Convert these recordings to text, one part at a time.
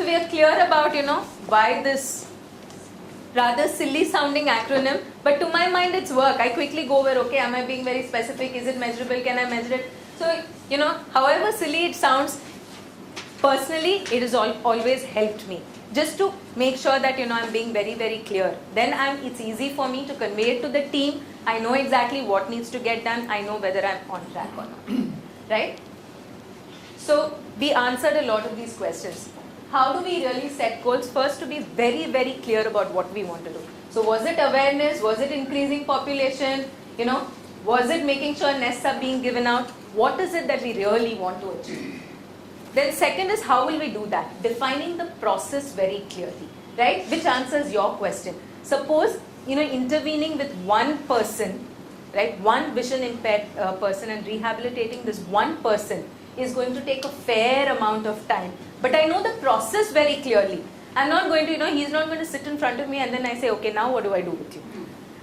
So we are clear about, why this rather silly sounding acronym, but to my mind it's work. I quickly go over, okay, am I being very specific? Is it measurable? Can I measure it? So, however silly it sounds, personally, it has always helped me. Just to make sure that, I'm being very, very clear. Then it's easy for me to convey it to the team. I know exactly what needs to get done. I know whether I'm on track or not. Right? So, we answered a lot of these questions. How do we really set goals? First, to be very, very clear about what we want to do. So, was it awareness? Was it increasing population? Was it making sure nests are being given out? What is it that we really want to achieve? Then second is, how will we do that? Defining the process very clearly, right? Which answers your question. Suppose, intervening with one person, right? One vision impaired person, and rehabilitating this one person is going to take a fair amount of time. But I know the process very clearly. I'm not going to, he's not going to sit in front of me and then I say, okay, now what do I do with you?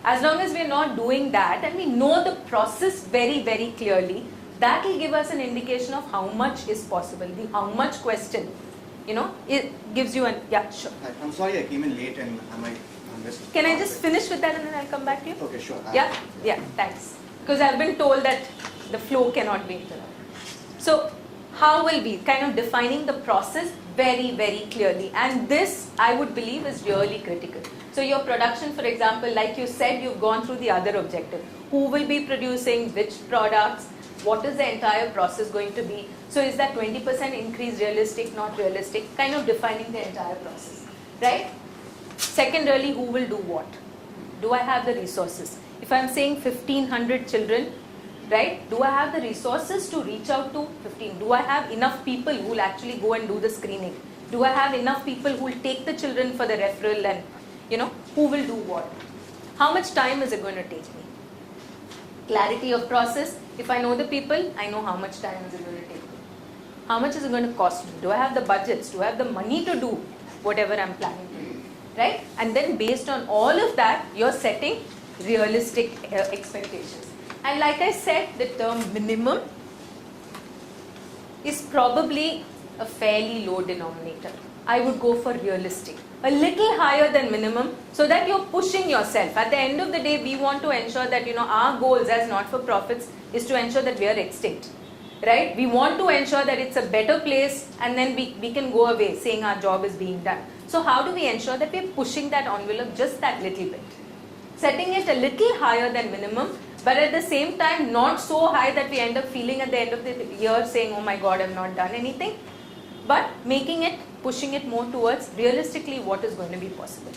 As long as we're not doing that and we know the process very, very clearly, that will give us an indication of how much is possible. The how much question, it gives you an, yeah, sure. I'm sorry I came in late and I might miss. Can I just finish with that and then I'll come back to you? Okay, sure. Yeah, thanks. Because I've been told that the flow cannot be interrupted. So, how will we kind of defining the process very, very clearly? And this, I would believe, is really critical. So, your production, for example, like you said, you've gone through the other objective. Who will be producing which products? What is the entire process going to be? So, is that 20% increase realistic, not realistic? Kind of defining the entire process, right? Secondarily, who will do what? Do I have the resources? If I'm saying 1500 children, right? Do I have the resources to reach out to 15? Do I have enough people who will actually go and do the screening? Do I have enough people who will take the children for the referral and, who will do what? How much time is it going to take me? Clarity of process. If I know the people, I know how much time is it going to take me. How much is it going to cost me? Do I have the budgets? Do I have the money to do whatever I'm planning to do? Right? And then based on all of that, you're setting realistic expectations. And like I said, the term minimum is probably a fairly low denominator. I would go for realistic. A little higher than minimum so that you're pushing yourself. At the end of the day, we want to ensure that, our goals as not-for-profits is to ensure that we are extinct. Right? We want to ensure that it's a better place and then we can go away saying our job is being done. So how do we ensure that we're pushing that envelope just that little bit? Setting it a little higher than minimum, but at the same time not so high that we end up feeling at the end of the year saying, oh my God, I've not done anything. But making it, pushing it more towards realistically what is going to be possible.